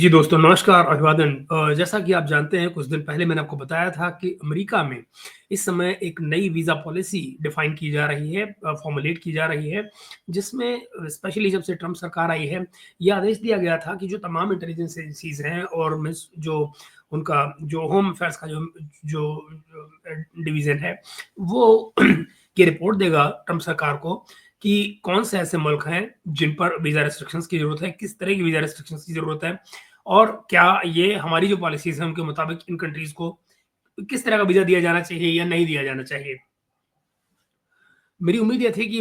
जी दोस्तों, नमस्कार, अभिवादन। जैसा कि आप जानते हैं, कुछ दिन पहले मैंने आपको बताया था कि अमेरिका में इस समय एक नई वीज़ा पॉलिसी डिफ़ाइन की जा रही है, फ़ॉर्मुलेट की जा रही है, जिसमें स्पेशली जब से ट्रम्प सरकार आई है, ये आदेश दिया गया था कि जो तमाम इंटेलिजेंस एजेंसीज़ हैं और मिस जो उनका जो होम अफ़ेयर्स का जो डिवीज़न है, वो ये रिपोर्ट देगा ट्रम्प सरकार को कि कौन से ऐसे मुल्क हैं जिन पर वीज़ा रिस्ट्रिक्शंस की ज़रूरत है, किस तरह की वीज़ा रिस्ट्रिक्शंस की ज़रूरत है और क्या ये हमारी जो पॉलिसीज़ हैं उनके मुताबिक इन कंट्रीज़ को किस तरह का वीज़ा दिया जाना चाहिए या नहीं दिया जाना चाहिए। मेरी उम्मीद ये थी कि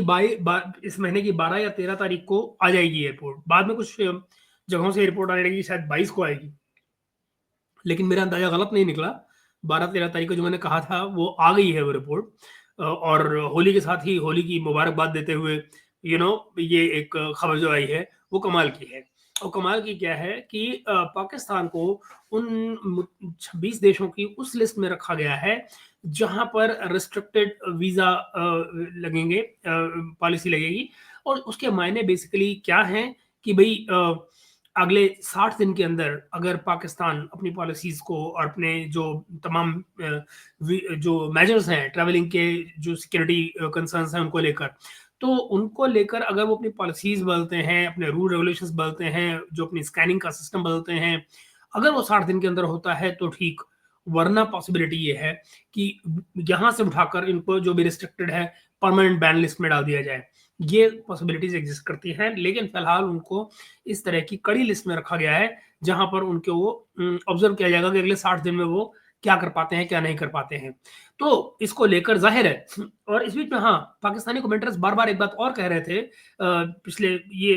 इस महीने की 12 या 13 तारीख को आ जाएगी ये रिपोर्ट। बाद में कुछ जगहों से रिपोर्ट आने लगी, शायद 22 को आएगी। लेकिन मेरा अंदाज़ा गलत नहीं निकला। 12-13 तारीख को जो मैंने कहा था, वो आ गई है वो रिपोर्ट। और होली के साथ ही होली की मुबारकबाद देते हुए ये एक खबर जो आई है, वो कमाल की है। और कमाल की क्या है कि पाकिस्तान को उन 26 देशों की उस लिस्ट में रखा गया है, जहाँ पर रिस्ट्रिक्टेड वीज़ा लगेंगे, पॉलिसी लगेगी। और उसके मायने बेसिकली क्या हैं कि भई अगले 60 दिन के अंदर अगर पाकिस्तान अपनी पॉलिसीज़ को और अपने जो तमाम जो मेजर्स हैं ट्रैवलिंग के, जो सिक्योरिटी कंसर्न्स हैं उनको लेकर, तो उनको लेकर अगर वो अपनी पॉलिसीज़ बदलते हैं, अपने रूल रेगुलेशंस बदलते हैं, जो अपनी स्कैनिंग का सिस्टम बदलते हैं, अगर वो 60 दिन के अंदर होता है तो ठीक, वरना पॉसिबिलिटी ये है कि यहाँ से उठाकर इनको जो भी रिस्ट्रिक्टेड है, परमानेंट बैन लिस्ट में डाल दिया जाए। ये पॉसिबिलिटीज़ एग्ज़िस्ट करती हैं, लेकिन फ़िलहाल उनको इस तरह की कड़ी लिस्ट में रखा गया है, जहाँ पर उनको वो ऑब्ज़र्व किया जाएगा कि अगले 60 दिन में वो क्या कर पाते हैं, क्या नहीं कर पाते हैं। तो इसको लेकर ज़ाहिर है और इस बीच में हाँ, पाकिस्तानी कमेंटर्स बार-बार एक बात और कह रहे थे, पिछले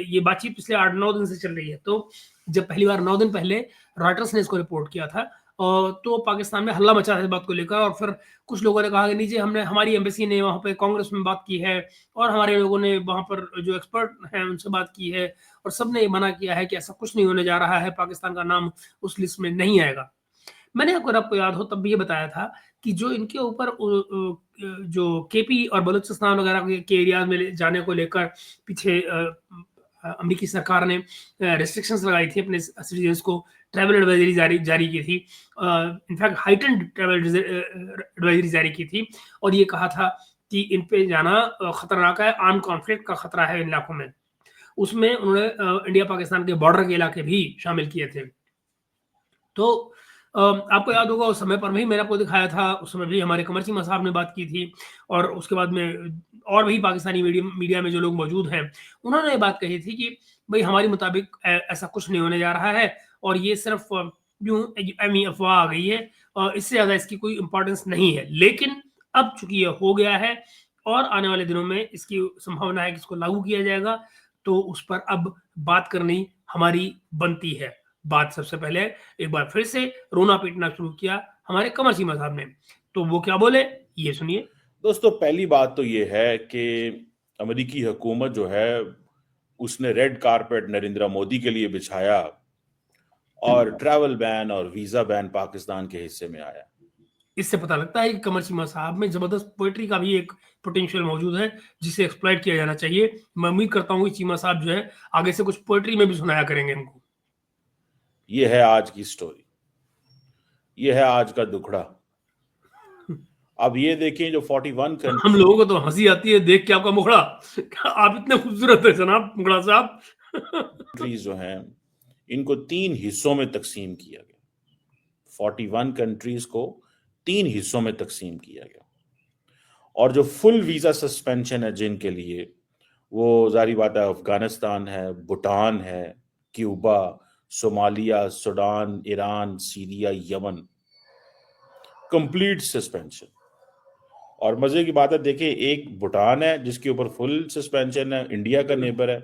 ये बातचीत पिछले 8-9 दिन से चल रही है। तो जब पहली बार 9 दिन पहले रॉयटर्स ने इसको रिपोर्ट किया था, तो पाकिस्तान में हल्ला मचा है इस बात को लेकर और फिर कुछ लोगों ने कहा कि नहीं जी, हमने हमारी एम्बेसी ने वहाँ पे कांग्रेस में बात की है और हमारे लोगों ने वहाँ पर जो एक्सपर्ट हैं उनसे बात की है और सबने ये मना किया है कि ऐसा कुछ नहीं होने जा रहा है, पाकिस्तान का नाम उस लिस्ट में नहीं आएगा। मैंने अगर आपको याद हो तब भी ये बताया था कि जो इनके ऊपर जो केपी और बलूचिस्तान वगैरह के एरियाज़ में ले जाने को लेकर पीछे अमेरिकी सरकार ने रिस्ट्रिक्शंस लगाई थी अपने सिटीजन्स को, ट्रैवल एडवाइजरी जारी जारी की थी। इनफैक्ट हाइटेंड ट्रैवल एडवाइजरी जारी की थी और ये कहा था कि इन पे जाना खतरनाक है, आर्म्ड कॉन्फ्लिक्ट का खतरा है इन इलाकों में। उसमें उन्होंने इंडिया पाकिस्तान के बॉर्डर के इलाके भी शामिल किए थे। तो आपको याद होगा उस समय पर भी मैंने आपको दिखाया था, उस समय भी हमारे कमर चीमा साहब ने बात की थी और उसके बाद में और भी पाकिस्तानी मीडिया में जो लोग मौजूद हैं, उन्होंने ये बात कही थी कि भई हमारे मुताबिक ऐसा कुछ नहीं होने जा रहा है और ये सिर्फ़ यूँ अफ़वाह आ गई है, इससे ज़्यादा इसकी कोई इम्पोर्टेंस नहीं है। लेकिन अब चूँकि ये हो गया है और आने वाले दिनों में इसकी संभावना है कि इसको लागू किया जाएगा, तो उस पर अब बात करनी हमारी बनती है। बात सबसे पहले एक बार फिर से रोना-पीटना शुरू किया हमारे कमर सीमा साहब ने। तो वो क्या बोले, ये सुनिए। दोस्तों, पहली बात तो ये है कि अमेरिकी हुकूमत जो है, उसने रेड कारपेट नरेंद्र मोदी के लिए बिछाया और ट्रैवल बैन और वीज़ा बैन पाकिस्तान के हिस्से में आया। इससे पता लगता है कि कमर सीमा साहब में ज़बरदस्त पोएट्री का भी एक पोटेंशियल मौजूद है, जिसे एक्सप्लॉइट किया जाना चाहिए। मैं उम्मीद करता हूँ कि चीमा साहब जो है, आगे से कुछ पोएट्री में भी सुनाया करेंगे हमको। ये है आज की स्टोरी, ये है आज का दुखड़ा। अब ये देखें, जो 41 हम कंट्री लोगों को तो हँसी आती है देख के आपका मुखड़ा। आप इतने खूबसूरत हैं जनाब मुखड़ा साहब। कंट्रीज जो हैं, इनको 3 हिस्सों में तकसीम किया गया। 41 कंट्रीज को 3 हिस्सों में तकसीम किया गया और जो फुल वीज़ा सस्पेंशन है जिनके लिए, वो ज़ाहिर बात है अफगानिस्तान है, भूटान है, Cuba, Somalia, Sudan, Iran, Syria, Yemen, complete suspension. और मजे की बात है, देखिए, एक भूटान है जिसके ऊपर फुल सस्पेंशन है, इंडिया का नेबर है।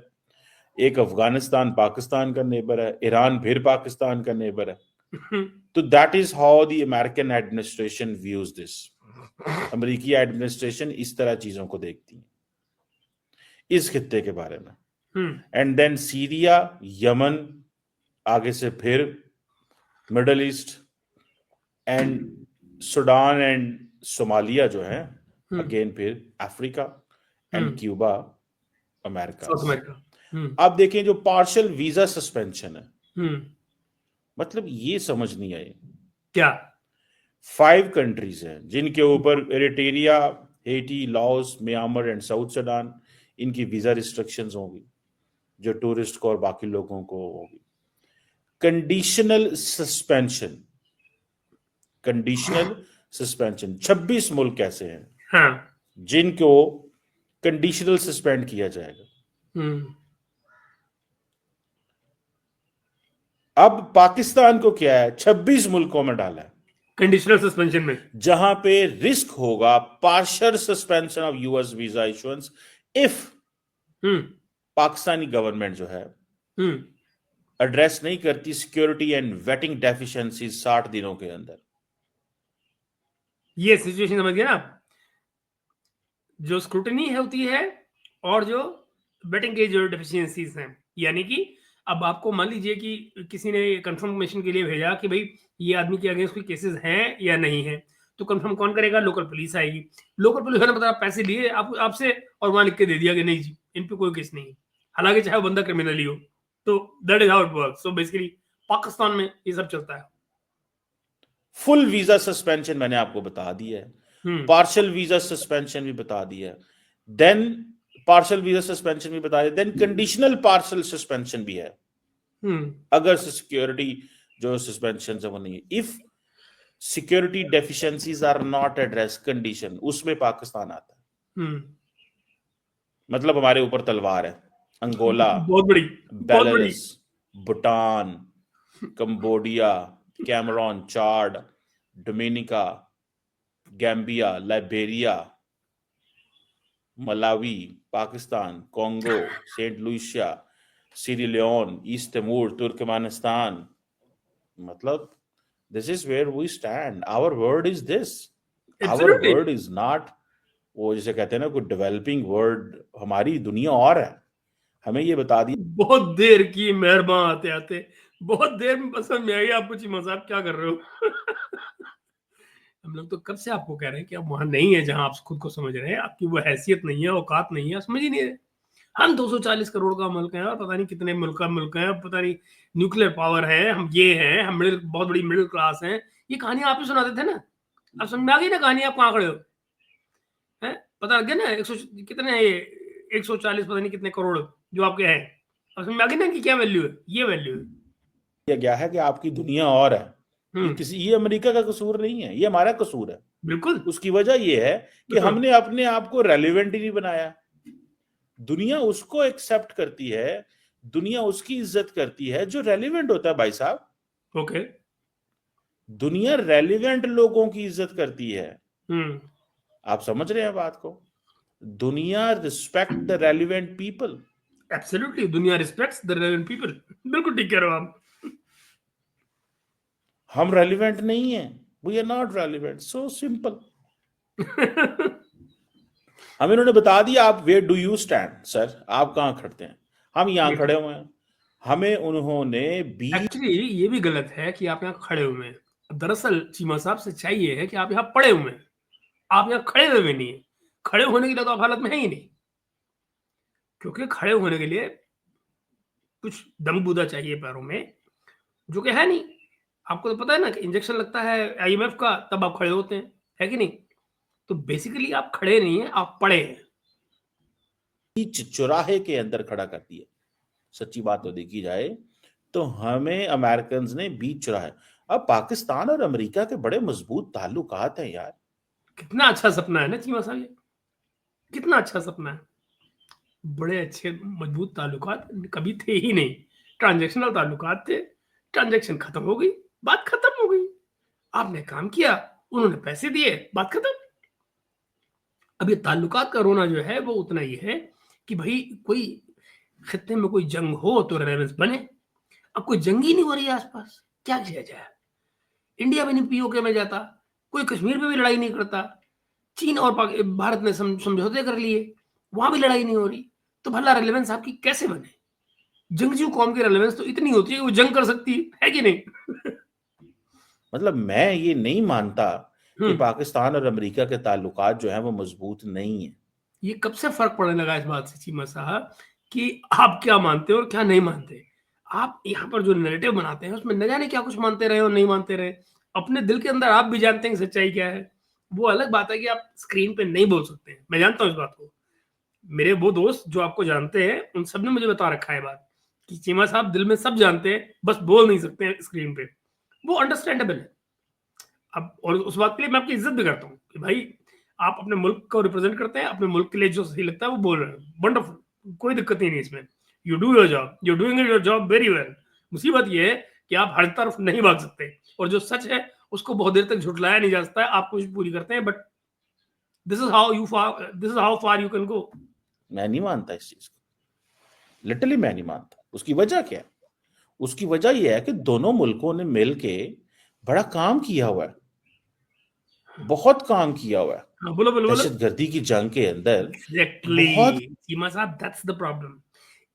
एक अफगानिस्तान पाकिस्तान का नेबर है, ईरान फिर पाकिस्तान का नेबर है। तो that is how the American administration views this. अमेरिकी एडमिनिस्ट्रेशन इस तरह चीजों को देखती है इस खित्ते के बारे में। एंड देन सीरिया, यमन, आगे से फिर middle east and Sudan and Somalia जो है, अगेन फिर Africa and Cuba, America. South America. अब देखें, जो पार्शियल वीजा सस्पेंशन है, मतलब ये समझ नहीं आई, क्या 5 कंट्रीज हैं जिनके ऊपर Eritrea, Hattie, Laos, Myanmar and south Sudan, इनकी वीजा रिस्ट्रिक्शंस होंगी जो टूरिस्ट को और बाकी लोगों को होगी। कंडीशनल सस्पेंशन, कंडीशनल सस्पेंशन 26 मुल्क ऐसे हैं हाँ जिनको कंडीशनल सस्पेंड किया जाएगा। अब पाकिस्तान को क्या है, 26 मुल्कों में डाला है कंडीशनल सस्पेंशन में, जहां पे रिस्क होगा partial suspension of US visa issuance if Pakistani government जो है एड्रेस नहीं करती सिक्योरिटी एंड वेटिंग डेफिशिएंसी 60 दिनों के अंदर। ये सिचुएशन समझ गए ना आप? जो स्क्रूटनी होती है और जो वेटिंग के जो डेफिशिएंसीज हैं, यानी कि अब आपको मान लीजिए कि किसी ने कंफर्मेशन के लिए भेजा कि भाई ये आदमी के अगेंस्ट कोई केसेस हैं या नहीं है, तो कंफर्म कौन करेगा? लोकल पुलिस आएगी। लोकल पुलिस वाले मतलब पैसे लिए आपसे और वहां लिख के दे दिया कि नहीं जी इन पे कोई केस नहीं, हालांकि चाहे वो बंदा क्रिमिनल ही हो। तो that is how it works. So basically Pakistan में ये सब चलता है। फुल वीजा सस्पेंशन मैंने आपको बता दिया है, पार्शियल वीजा सस्पेंशन भी बता दिया, देन पार्शियल वीजा सस्पेंशन भी बता दिया, देन कंडीशनल पार्शियल सस्पेंशन भी है अगर सिक्योरिटी जो सस्पेंशन है वो नहीं है, if security deficiencies are not address condition, उसमें पाकिस्तान आता है। मतलब हमारे ऊपर तलवार है। अंगोला, बहुत बड़ी, Belarus, Bhutan, Cambodia, Cameroon, Chad, Dominica, Gambia, Liberia, Malawi, Pakistan, Congo, Saint Lucia, Sierra Leone, East Timor, Turkmenistan. मतलब this is where we stand. Our word is this. Our word is not वो जैसे कहते हैं ना कोई डेवलपिंग वर्ड, हमारी दुनिया और है। हमें ये बता दिया। बहुत देर की मेहरबान आते आते बहुत देर में पसंद में आई आपको चीमा साहब, क्या कर रहे हो? हम लोग तो कब से आपको कह रहे हैं कि आप वहां नहीं है जहां आप खुद को समझ रहे हैं, आपकी वो हैसियत नहीं है, औकात नहीं है, समझ ही नहीं रहे। हम 240 करोड़ का मुल्क है और पता नहीं कितने मुल्क है, पता नहीं न्यूक्लियर पावर है, हम ये हैं, हम बहुत बड़ी मिडिल क्लास हैं। ये कहानी आप ही सुनाते थे ना, अब समझ में आ गई ना कहानी? आप कहाँ खड़े हो? है पता लग गया ना? 100 कितने है ये, 140 पता नहीं कितने करोड़ जो आपके हैं। अब समझ में आ गई ना कि क्या वैल्यू है? ये वैल्यू है। गया है कि आपकी दुनिया और है। ये अमेरिका का कसूर नहीं है, ये हमारा कसूर है। बिल्कुल। उसकी वजह ये है कि हमने अपने आप को रेलिवेंट ही नहीं बनाया। दुनिया उसको एक्सेप्ट करती है, दुनिया उसकी इज्जत करती है जो रेलिवेंट होता है भाई साहब। ओके। दुनिया रेलिवेंट लोगों की इज्जत करती है। आप समझ रहे हैं बात को? दुनिया respect the relevant people. Absolutely, दुनिया रिस्पेक्ट्स द रेलिवेंट पीपल। बिल्कुल ठीक कह रहे हो आप। हम रेलिवेंट नहीं है, we are not relevant, so simple. हमें उन्होंने बता दिया आप where do you stand, sir आप कहां खड़ते हैं, हम यहां खड़े हुए हैं। हमें उन्होंने एक्चुअली ये भी गलत है कि आप यहाँ खड़े हुए हैं। दरअसल चीमा साहब सच्चाई ये है कि आप यहाँ पड़े हुए हैं, आप यहाँ खड़े हुए नहीं है। खड़े होने के लिए तो आप हालत में है ही नहीं, क्योंकि खड़े होने के लिए कुछ दमबूदा चाहिए पैरों में, जो कि है नहीं। आपको तो पता है ना कि इंजेक्शन लगता है IMF का, तब आप खड़े होते हैं, है कि नहीं? तो बेसिकली आप खड़े नहीं है, आप पड़े हैं। चौराहे के अंदर खड़ा कर दिया। सच्ची बात तो देखी जाए तो हमें अमेरिकन ने बीच चौराहे। अब पाकिस्तान और अमेरिका के बड़े मजबूत ताल्लुकात हैं यार। कितना अच्छा सपना है ना चीमा साहब, ये कितना अच्छा सपना है। बड़े अच्छे मजबूत ताल्लुकात कभी थे ही नहीं, ट्रांजैक्शनल ताल्लुकात थे। ट्रांजैक्शन खत्म हो गई, बात खत्म हो गई। आपने काम किया, उन्होंने पैसे दिए, बात खत्म। अब ये ताल्लुकात का रोना जो है वो उतना ही है कि भाई कोई खत्ते में कोई जंग हो तो रेलेवेंस बने। अब कोई जंग ही नहीं हो रही है आसपास, क्या किया जाए? इंडिया में नहीं POK में जाता, कोई कश्मीर में भी लड़ाई नहीं करता, चीन और भारत ने समझौते कर लिए, वहां भी लड़ाई नहीं हो रही, तो भला रेलेवेंस आपकी कैसे बने? जंगजू कौम की रेलेवेंस तो इतनी होती है कि वो जंग कर सकती है कि नहीं? मतलब मैं ये नहीं मानता कि पाकिस्तान और अमेरिका के ताल्लुकात जो हैं वो मजबूत नहीं है। ये कब से फर्क पड़ने लगा इस बात से चीमा साहब कि आप क्या मानते हो और क्या नहीं मानते? आप यहाँ पर जो नैरेटिव बनाते हैं उसमें न जाने क्या कुछ मानते रहे और नहीं मानते रहे। अपने दिल के अंदर आप भी जानते हैं कि सच्चाई क्या है। वो अलग बात है कि आप स्क्रीन पे नहीं बोल सकते हैं। मैं जानता हूँ इस बात को। मेरे वो दोस्त जो आपको जानते हैं, उन सब ने मुझे बता रखा है बात कि चीमा साहब दिल में सब जानते हैं, बस बोल नहीं सकते हैं स्क्रीन पे। वो अंडरस्टैंडेबल है। अब और उस बात के लिए मैं आपकी इज्जत भी करता हूँ कि भाई आप अपने मुल्क को रिप्रेजेंट करते हैं, अपने मुल्क के लिए जो सही लगता है वो बोल रहे हैं। वंडरफुल, कोई दिक्कत ही नहीं इसमें। You do your job, you doing your job very well. मुसीबत ये है कि आप हर तरफ नहीं भाग सकते, और जो सच है उसको बहुत देर तक झुठलाया नहीं जा सकता है। आप कोशिश पूरी करते हैं, but this is how far you can go. मैं नहीं मानता इस चीज को, लिटरली मैं नहीं मानता। उसकी वजह क्या है? उसकी वजह यह है कि दोनों मुल्कों ने मिलके बड़ा काम किया हुआ है, बहुत काम किया हुआ है। हाँ, बोलो बोलो बोलो। दहशतगर्दी की जंग के अंदर एग्जैक्टली बहुत सीमा साहब, that's the problem.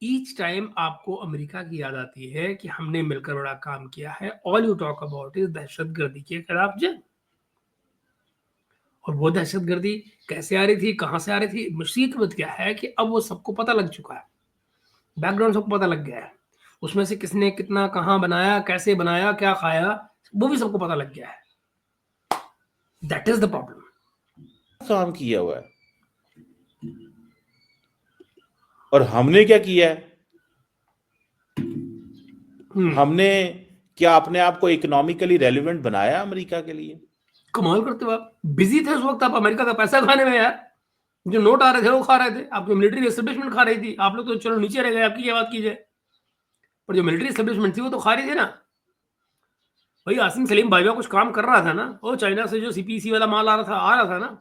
Each time आपको अमेरिका की याद आती है कि हमने मिलकर बड़ा काम किया है। All you talk about is दहशतगर्दी के खिलाफ जंग। और वो दहशतगर्दी कैसे आ रही थी, कहां से आ रही थी? मुसीबत क्या है कि अब वो सबको पता लग चुका है। बैकग्राउंड सबको पता लग गया है। उसमें से किसने कितना कहां बनाया, कैसे बनाया, क्या खाया, वो भी सबको पता लग गया है। That is the problem. काम किया हुआ है। और हमने क्या किया है? हमने क्या अपने आप को इकोनॉमिकली रेलिवेंट बनाया अमेरिका के लिए? कमाल करते हो आप। बिजी थे उस वक्त आप अमेरिका का पैसा खाने में यार। जो नोट आ रहे थे वो खा रहे थे, आपकी मिलिट्री एस्टेब्लिशमेंट खा रही थी। आप लोग तो चलो नीचे रह गए, आपकी क्या बात की जाए, पर जो मिलिट्री एस्टेब्लिशमेंट थी वो तो खा रही थी ना। भाई आसिम सलीम भाईवा कुछ काम कर रहा था ना। वो चाइना से जो सीपीसी वाला माल आ रहा था ना।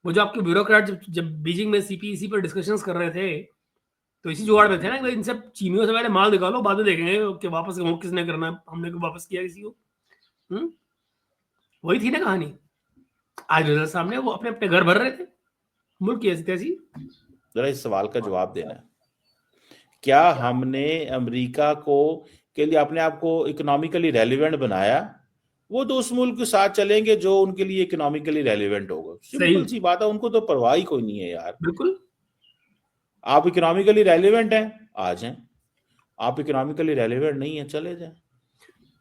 वो जो आपके ब्यूरोक्रेट जब बीजिंग में सीपीसी पर डिस्कशंस कर रहे थे, तो इसी जुगाड़ में थे ना कि भाई इनसे चीनियों से पहले माल निकालो, बाद में देखेंगे कि वापस किसने करना है, हमने को वापस किया किसी को। वही थी ना कहानी। आज रिजल्ट सामने, वो अपने अपने घर भर रहे थे, मुल्क की ऐसी तैसी। जरा इस सवाल का जवाब देना है। क्या हमने अमेरिका को के लिए अपने आप को इकोनॉमिकली रेलिवेंट बनाया? वो तो उस मुल्क के साथ चलेंगे जो उनके लिए इकोनॉमिकली रेलिवेंट होगा। सिंपल सी बात है, उनको तो परवाह ही कोई नहीं है यार। बिल्कुल। आप इकोनॉमिकली रेलिवेंट हैं, आ जाएं। आप इकोनॉमिकली रेलिवेंट नहीं है, चले जाएं।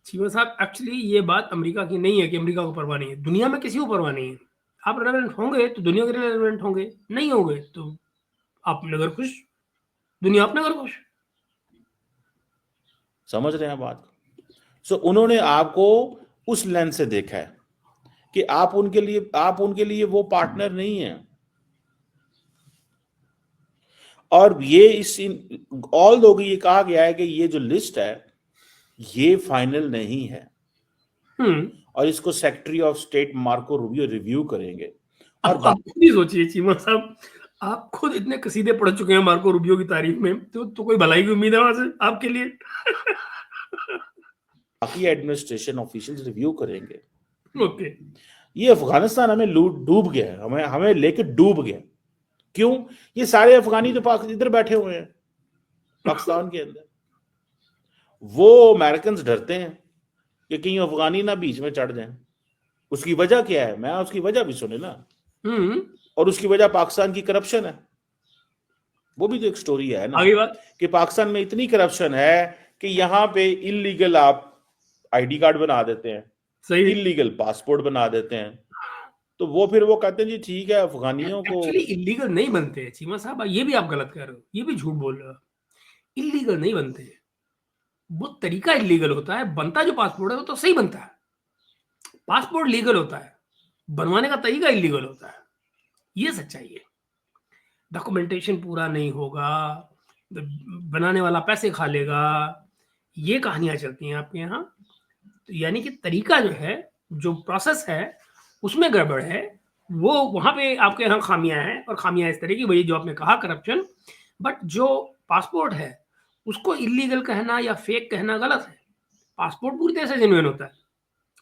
शिवा साहब, एक्चुअली ये बात अमेरिका की नहीं है कि अमेरिका को परवाह नहीं है। दुनिया में किसी को परवाह नहीं है। आप रेलेवेंट होंगे तो दुनिया के रेलेवेंट होंगे, नहीं होंगे तो आप अपने घर खुश, दुनिया अपने घर खुश। समझ रहे हैं बात? सो उन्होंने आपको उस लेंस से देखा है कि आप उनके लिए वो पार्टनर नहीं है। और ये ऑल दो ये कहा गया है कि ये जो लिस्ट है ये फाइनल नहीं है, और इसको secretary of state Marco Rubio review करेंगे। और आप खुद ही सोचिए चीमा साहब, आप खुद इतने कसीदे पढ़ चुके हैं मार्को रूबियो की तारीफ में, तो कोई भलाई की उम्मीद है वहां से आपके लिए? बाकी एडमिनिस्ट्रेशन ऑफिशियल्स रिव्यू करेंगे। ओके। ये अफगानिस्तान हमें डूब गया है, हमें लेके डूब गया। क्यों? ये सारे अफगानी तो इधर बैठे हुए हैं पाकिस्तान के अंदर। वो अमेरिकन डरते हैं कि कहीं अफगानी ना बीच में चढ़ जाएं। उसकी वजह क्या है? मैं उसकी वजह भी सुने ना। और उसकी वजह पाकिस्तान की करप्शन है। वो भी तो एक स्टोरी है ना कि पाकिस्तान में इतनी करप्शन है कि यहाँ पे इलीगल आप आईडी कार्ड बना देते हैं, इलीगल पासपोर्ट बना देते हैं। तो वो फिर वो कहते हैं जी ठीक है अफगानियों को। एक्चुअली इलीगल नहीं बनते चीमा साहब, ये भी आप गलत कह रहे हो, ये भी झूठ बोल रहे हो। इलीगल नहीं बनते, वो तरीका इलीगल होता है। बनता जो पासपोर्ट है वो तो सही बनता है। पासपोर्ट लीगल होता है, बनवाने का तरीका इलीगल होता है। ये सच्चाई है। डॉक्यूमेंटेशन पूरा नहीं होगा, बनाने वाला पैसे खा लेगा, ये कहानियां चलती हैं आपके यहाँ। तो यानी कि तरीका जो है, जो प्रोसेस है, उसमें गड़बड़ है। वो वहां पे आपके यहाँ खामियां हैं, और खामियां इस तरह की, वही जो आपने कहा, करप्शन। बट जो पासपोर्ट है उसको इलीगल कहना या फेक कहना गलत है। पासपोर्ट पूरी तरह से जेन्युइन होता है।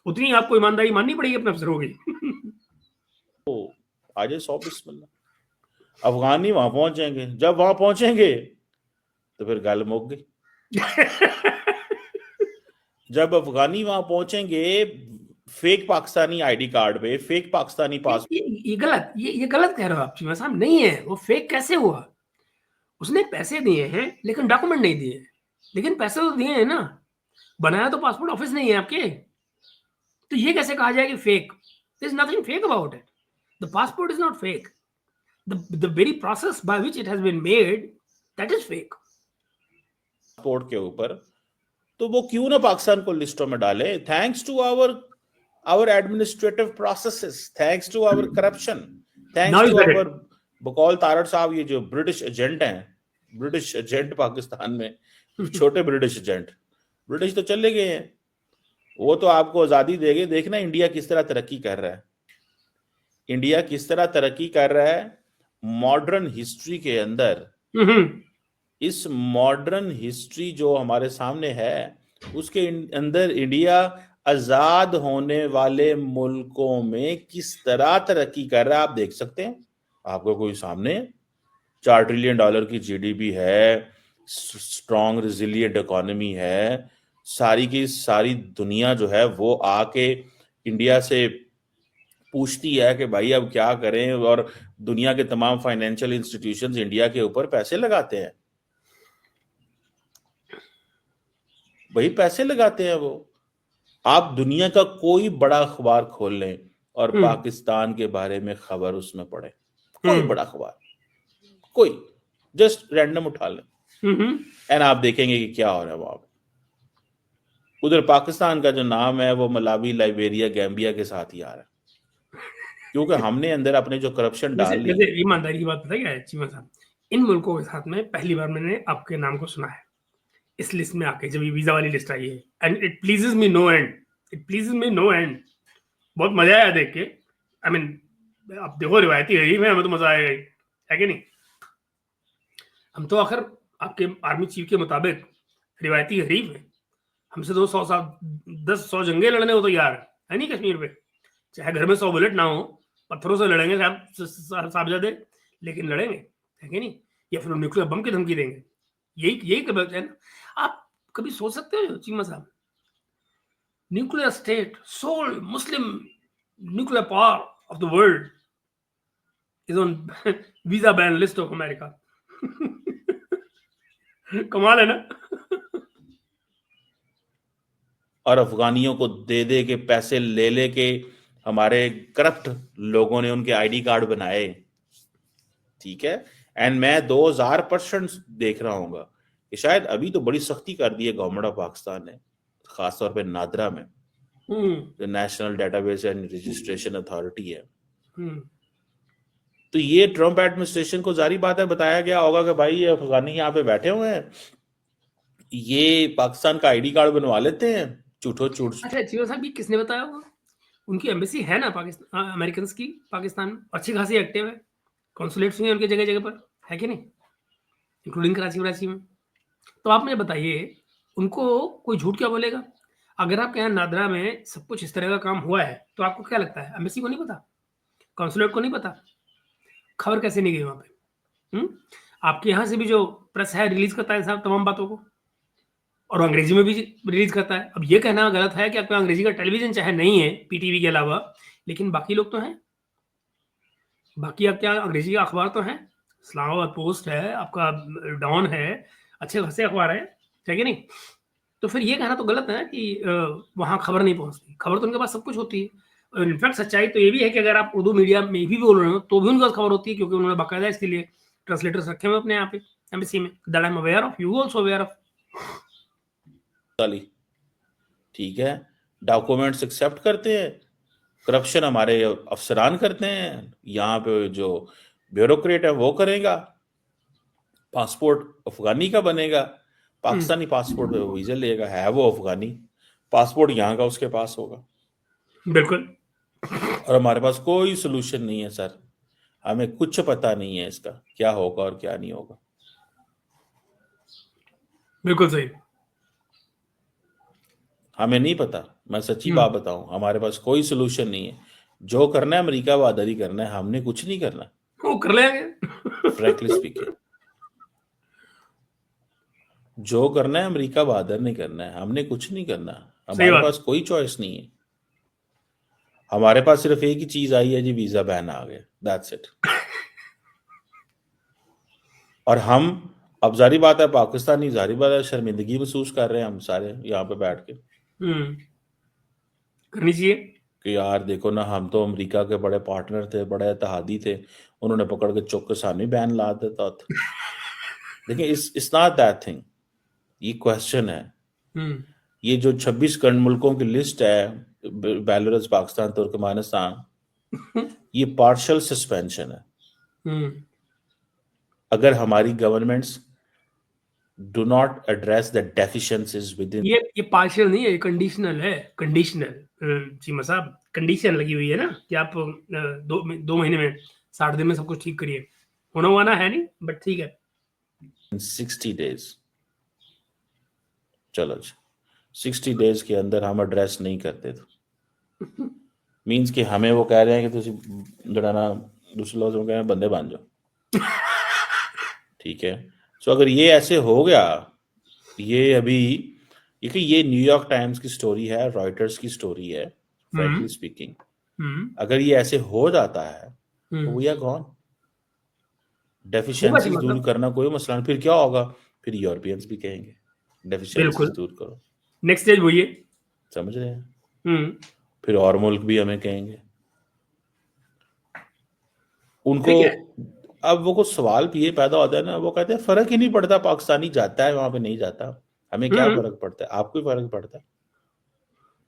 उतनी आपको ईमानदारी माननी पड़ेगी अपने अफसरों की। आज 100 बिस्मिल्लाह। अफगानी वहां पहुंचेंगे, जब वहां पहुंचेंगे तो फिर गल मुक गई। जब अफगानी वहां पहुंचेंगे फेक पाकिस्तानी आईडी कार्ड पे, फेक पाकिस्तानी पासपोर्ट। ये गलत, ये गलत कह रहे हो आप चीमा साहब। नहीं है, वो फेक कैसे हुआ? उसने पैसे दिए हैं लेकिन डॉक्यूमेंट नहीं दिए। लेकिन पैसे तो दिए हैं ना, बनाया तो पासपोर्ट ऑफिस नहीं है आपके, तो ये कैसे कहा जाए कि fake? There's nothing fake about it. The passport is not fake. The very process by which it has been made, that is fake. Passport के ऊपर, तो वो क्यों ना पाकिस्तान को लिस्टों में डाले? Thanks to our administrative processes, thanks to our corruption, Now thanks you to get our it. बकौल तारड़ साहब, ये जो ब्रिटिश एजेंट हैं, ब्रिटिश एजेंट पाकिस्तान में, छोटे ब्रिटिश एजेंट, ब्रिटिश तो चले गए हैं, वो तो आपको आजादी देंगे। देखना इंडिया किस तरह तरक्की कर रहा है, इंडिया किस तरह तरक्की कर रहा है मॉडर्न हिस्ट्री के अंदर। इस मॉडर्न हिस्ट्री जो हमारे सामने है, उसके अंदर इंडिया आजाद होने वाले मुल्कों में किस तरह तरक्की कर रहा है, आप देख सकते हैं। आपको कोई सामने $4 ट्रिलियन की जीडीपी है, स्ट्रॉन्ग रिजिलियंट इकोनॉमी है, सारी की सारी दुनिया जो है वो आके इंडिया से पूछती है कि भाई अब क्या करें, और दुनिया के तमाम फाइनेंशियल इंस्टीट्यूशंस इंडिया के ऊपर पैसे लगाते हैं, वही पैसे लगाते हैं वो। आप दुनिया का कोई बड़ा अखबार खोल लें और पाकिस्तान के बारे में खबर उसमें पढ़े, कोई बड़ा अखबार, कोई जस्ट रैंडम उठा लें, एंड आप देखेंगे कि क्या हो रहा है वहां पे। उधर पाकिस्तान का जो नाम है वो मलावी, लाइबेरिया, गैम्बिया के साथ ही आ रहा है, क्योंकि हमने अंदर अपने जो करप्शन डाल ली। ईमानदारी की बात पता क्या है चीमा साहब, इन मुल्कों के साथ में पहली बार मैंने आपके नाम को सुना है इस लिस्ट में आके, जब ये वीजा वाली लिस्ट आई है, and it pleases me know and, it pleases me know and. बहुत मजा आया देख के। आई मीन अब देखो रिवायती हरीफ है, हमें तो मजा आएगा ही, है कि नहीं? हम तो आखिर आपके आर्मी चीफ के मुताबिक रिवायती हरीफ है, हमसे तो 100 जंगे लड़ने हो तो यार है नहीं कश्मीर पे, चाहे घर में 100 बुलेट ना हो, पत्थरों से लड़ेंगे साहबजादे, लेकिन लड़ेंगे, है कि नहीं? या फिर न्यूक्लियर बम की धमकी देंगे, यही कब है ना? आप कभी सोच सकते हो चीमा साहब, nuclear state, sole Muslim nuclear power of the world is on visa ban list of America. कमाल है ना? और अफगानियों को दे दे के पैसे ले के हमारे करप्ट लोगों ने उनके आईडी कार्ड बनाए, ठीक है। एंड मैं 2000% देख रहा हूँ कि शायद अभी तो बड़ी सख्ती कर दी है गवर्नमेंट ऑफ पाकिस्तान ने, खासतौर पे नादरा में जो national database and registration authority है। तो ये ट्रम्प एडमिनिस्ट्रेशन को जारी बात है बताया गया होगा कि भाई ये अफगानी यहाँ पे बैठे हुए हैं, ये पाकिस्तान का आईडी कार्ड बनवा लेते हैं झूठो झूठ। अच्छा चीमा साहब, ये किसने बताया होगा? उनकी एम्बेसी है ना पाकिस्तान, अमेरिकन की पाकिस्तान में अच्छी खासी एक्टिव है, कॉन्सुलेट्स भी हैं उनके जगह जगह पर, है कि नहीं, इंक्लूडिंग कराची में। तो आप मुझे बताइए, उनको कोई झूठ क्या बोलेगा? अगर आपके यहाँ नादरा में सब कुछ इस तरह का काम हुआ है, तो आपको क्या लगता है एम्बेसी को नहीं पता, कॉन्सुलेट को नहीं पता? खबर कैसे नहीं गई वहां पे? आपके यहाँ से भी जो प्रेस है रिलीज करता है साहब तमाम बातों को, और अंग्रेजी में भी रिलीज करता है। अब ये कहना गलत है कि आपका अंग्रेजी का टेलीविजन चाहे नहीं है पीटीवी के अलावा, लेकिन बाकी लोग तो हैं, बाकी आपके यहाँ अंग्रेजी का अखबार तो है, इस्लामाबाद पोस्ट है, आपका डॉन है, अच्छे खासे अखबार है कि नहीं? तो फिर ये कहना तो गलत है कि वहाँ खबर नहीं पहुंचती, खबर तो उनके पास सब कुछ होती है। इनफैक्ट सच्चाई तो ये भी है कि अगर आप उर्दू मीडिया में भी बोल रहे हो तो भी उनके पास खबर होती है, क्योंकि उन्होंने बाकायदा इसके लिए ट्रांसलेटर्स रखे हुए अपने यहाँ पे एम्बेसी में। That I am aware of, you also aware of. ठीक है, डॉक्यूमेंट्स एक्सेप्ट करते हैं, करप्शन हमारे अफसरान करते हैं, यहाँ पे जो ब्यूरोक्रेट है वो करेगा, पासपोर्ट अफगानी का बनेगा, पाकिस्तानी पासपोर्ट पे वो वीजा लेगा, है वो अफगानी, पासपोर्ट यहाँ का उसके पास होगा। बिल्कुल। और हमारे पास कोई सोल्यूशन नहीं है सर, हमें कुछ पता नहीं है इसका क्या होगा और क्या नहीं होगा। बिल्कुल सही, हमें नहीं पता, मैं सच्ची बात बताऊं, हमारे पास कोई सोल्यूशन नहीं है। जो करना है अमेरिका बहादुरी करना है, हमने कुछ नहीं करना, वो कर लेंगे। Frankly speaking. जो करना है अमेरिका बहादुर नहीं करना है, हमने कुछ नहीं करना, हमारे पास कोई चॉइस नहीं है। हमारे पास सिर्फ एक ही चीज आई है जी, वीजा बैन आ गया, दैट्स इट। और हम अब जारी बात है पाकिस्तानी, जारी बात है शर्मिंदगी महसूस कर रहे हैं हम सारे यहाँ पे बैठ के करनी चाहिए कि यार देखो ना, हम तो अमेरिका के बड़े पार्टनर थे, बड़े इत्तेहादी थे, उन्होंने पकड़ के चुप के सामने बैन ला देता था। देखिए, इट्स नॉट दैट थिंग, ये क्वेश्चन है। ये जो 26 मुल्कों की लिस्ट है, बेलारूस, पाकिस्तान, तुर्कमेनिस्तान, ये पार्शियल सस्पेंशन है। अगर हमारी governments do not address the deficiencies with in, ये पार्शियल नहीं है, ये कंडीशनल है, कंडीशनल। चीमा साहब, कंडीशन लगी हुई है ना कि आप 2 महीने में 60 दिन में सब कुछ ठीक करिए, होना वाना है नहीं, बट ठीक है 60 डेज। चलो जी, 60 डेज के अंदर हम एड्रेस नहीं करते तो मींस कि हमें वो कह रहे हैं कि तुम जड़ाना दूसरे लोगों कह रहे हैं बंदे बन जाओ। ठीक है, सो अगर ये ऐसे हो गया, ये अभी ये न्यूयॉर्क टाइम्स की स्टोरी है, रॉयटर्स की स्टोरी है, फ्रैंकली स्पीकिंग, अगर ये ऐसे हो जाता है तो वी आर गॉन। डेफिशिएंसीज दूर करना कोई मसला नहीं, फिर क्या होगा, फिर यूरोपियंस भी कहेंगे डेफिशिएंसीज दूर करो, नेक्स्ट स्टेज वही है, समझ रहे हैं। फिर और मुल्क भी हमें कहेंगे उनको। अब वो कुछ सवाल भी ये पैदा होता है ना, वो कहते हैं फर्क ही नहीं पड़ता, पाकिस्तानी जाता है वहां पे नहीं जाता, हमें क्या फर्क पड़ता है, आपको फर्क पड़ता है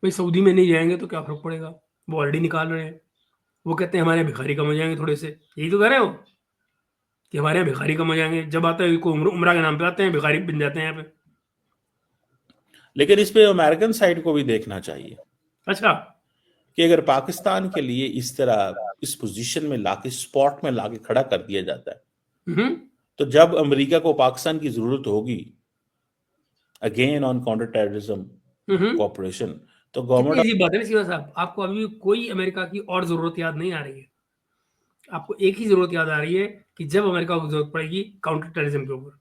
भाई। सऊदी में नहीं जाएंगे तो क्या फर्क पड़ेगा, वो ऑलरेडी निकाल रहे हैं। वो कहते हैं हमारे भिखारी कम हो जाएंगे थोड़े से, यही तो कह रहे हो कि हमारे यहाँ भिखारी कम हो जाएंगे। जब आता है कोई उम्रा के नाम पे आते हैं, भिखारी बन जाते हैं यहाँ पे। लेकिन इस पे अमेरिकन साइड को भी देखना चाहिए। अच्छा, कि अगर पाकिस्तान के लिए इस तरह इस पोजीशन में लाके, स्पॉट में लाके खड़ा कर दिया जाता है, तो जब अमेरिका को पाकिस्तान की जरूरत होगी again on counter terrorism cooperation, तो गवर्नमेंट, कितनी बात है ना शिवा साहब, आपको अभी कोई अमेरिका की और जरूरत याद नहीं आ रही है। आपको एक ही जरूरत याद आ रही है कि जब अमेरिका को जरूरत पड़ेगी काउंटर टेररिज्म के ऊपर।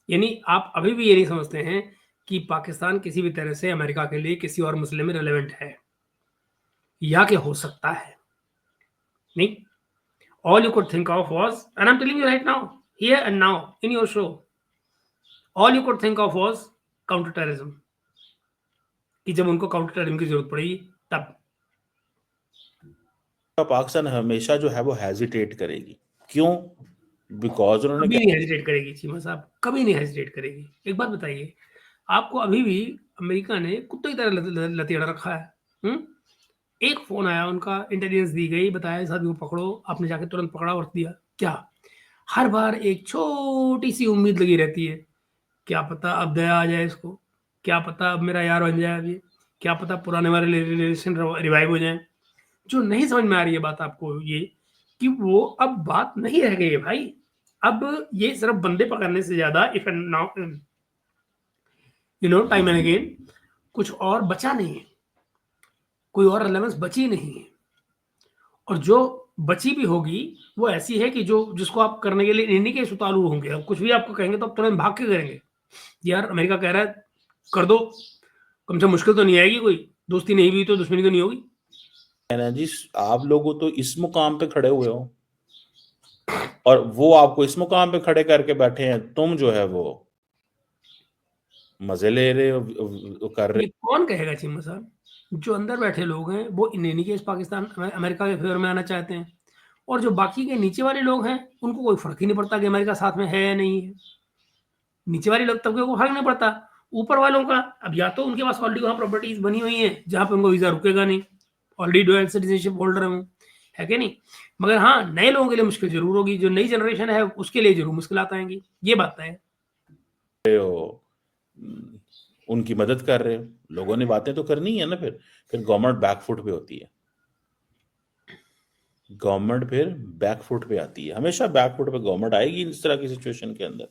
यानी आप अभी भी ये नहीं समझते हैं कि पाकिस्तान किसी भी तरह से अमेरिका के लिए किसी और मसले में रेलेवेंट है या कि हो सकता है। नहीं, all you could think of was, and I'm telling you right now, here and now in your show, all you could think of was counter terrorism, कि जब उनको काउंटर टेररिज्म की जरूरत पड़ेगी तब। पाकिस्तान हमेशा जो है वो हेजिटेट करेगी। क्यों? बिकॉज उन्होंने कभी नहीं हेजिटेट करेगी चीमा साहब, कभी नहीं हेजिटेट करेगी। एक बात बताइए, आपको अभी भी अमेरिका ने कुत्ते की तरह लतेड़ा रखा है। एक फोन आया उनका, इंटेलिजेंस दी गई, बताया इस आदमी को पकड़ो, आपने जाके तुरंत पकड़ा और दिया। क्या हर बार एक छोटी सी उम्मीद लगी रहती है, क्या पता अब दया आ जाए इसको, क्या पता अब मेरा यार बन जाए, अभी क्या पता पुराने वाले रिलेशन रिवाइव हो जाए। जो नहीं समझ में आ रही है बात आपको ये, कि वो अब बात नहीं रह गई है भाई। अब ये सिर्फ बंदे पकड़ने से ज्यादा if and now time and again कुछ और बचा नहीं है, कोई और रेलेवेंस बची नहीं है। और जो बची भी होगी वो ऐसी है कि जो जिसको आप करने के लिए इन्हीं के सुतालू होंगे। अब कुछ भी आपको कहेंगे तो आप तुरंत भाग के करेंगे। यार अमेरिका कह रहा है कर दो, कम से मुश्किल तो नहीं आएगी, कोई दोस्ती नहीं हुई तो दुश्मनी तो नहीं होगी। जी आप लोगों तो इस मुकाम पे खड़े हुए हो और वो आपको इस मुकाम पे खड़े करके बैठे हैं, तुम जो है वो मजे ले रहे हो, कर रहे। ये कौन कहेगा चीमा साहब? जो अंदर बैठे लोग हैं वो in any case Pakistan America के फेवर में आना चाहते हैं, और जो बाकी के नीचे वाले लोग हैं उनको कोई फर्क ही नहीं पड़ता कि अमेरिका साथ में है या नहीं है। नीचे वाले लोग तबके को फर्क नहीं पड़ता। ऊपर वालों का अब या तो उनके पास ऑलरेडी वहाँ प्रॉपर्टीज बनी हुई हैं जहाँ पे उनको वीजा रुकेगा नहीं, ऑलरेडी डुअल सिटीजनशिप होल्डर है कि नहीं। मगर हाँ, नए लोगों के लिए मुश्किल जरूर होगी, जो नई जनरेशन है उसके लिए जरूर मुश्किल आएंगी, ये बात है। उनकी मदद कर रहे हो, लोगों ने बातें तो करनी है ना। फिर गवर्नमेंट बैकफुट पे होती है, गवर्नमेंट फिर बैकफुट पे आती है, हमेशा बैकफुट पे गवर्नमेंट आएगी इस तरह की सिचुएशन के अंदर।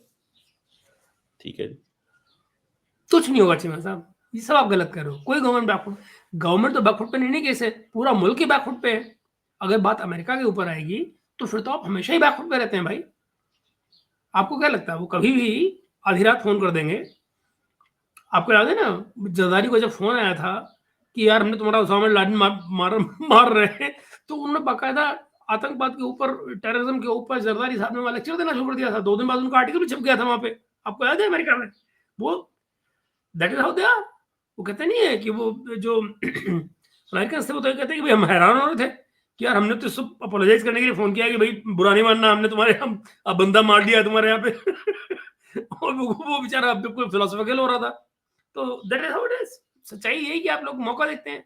ठीक है, कुछ नहीं होगा चीमा साहब, ये सब आप गलत कर रहे हो। कोई गवर्नमेंट तो बैकफुट पे नहीं कैसे, पूरा मुल्क ही बैकफुट पे है। अगर बात अमेरिका के ऊपर आएगी तो फिर तो आप हमेशा ही बैकफुट पे रहते हैं भाई। आपको क्या लगता है वो कभी भी आधी रात फोन कर देंगे? आपको याद है ना जरदारी को जब फोन आया था कि यार हमने तुम्हारा उसामा बिन लादेन मार रहे हैं, तो उन्होंने बाकायदा आतंकवाद के ऊपर, टेररिज्म के ऊपर जरदारी साहब ने वहाँ लेक्चर देना शुरू कर दिया था। 2 दिन बाद उनका आर्टिकल भी छप गया था वहाँ पे। आपको याद है अमेरिका में? वो that is how they are. वो कहते नहीं है कि वो जो अमेरिकन्स थे वो तो ये कहते हैं कि भाई हम हैरान हो रहे थे कि यार हमने तो सब अपोलोजाइज करने के लिए फ़ोन किया कि भाई बुरा नहीं मानना, हमने तुम्हारे हम बंदा मार दिया तुम्हारे यहाँ पे। और वो बेचारा बिल्कुल फिलोसॉफिकल हो रहा था। तो that is how it is. सच्चाई यही है कि आप लोग मौका देखते हैं।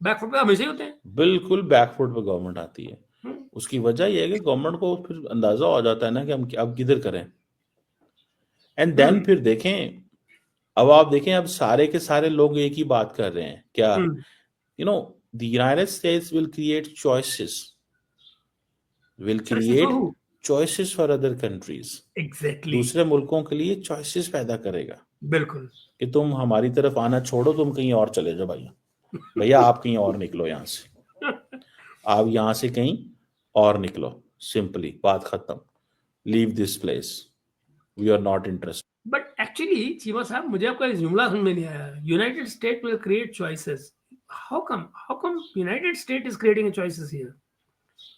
बैकफुट पे हमेशा ही होते हैं। बिल्कुल बैकफुट पे गवर्नमेंट आती है। हुँ। उसकी वजह ये है कि गवर्नमेंट को फिर अंदाजा हो जाता है ना कि हम अब किधर करें। एंड देन हुँ। फिर देखें, अब आप देखें, अब सारे के सारे लोग एक ही बात कर रहे हैं क्या? हुँ। You know, the United States will create choices, will choices for create who? choices for other countries. Exactly. दूसरे मुल्कों के लिए choices पैदा करेगा बिल्कुल। कि तुम हमारी तरफ आना छोड़ो, तुम कहीं और चले जाओ भैया। भैया आप कहीं और निकलो यहाँ से, आप यहाँ से कहीं और निकलो, सिंपली बात खत्म। Leave this place, we are not interested. But actually Cheema साहब, मुझे आपका इस जुमला समझ में नहीं आया। United State will create choices. How come United State is creating choices here?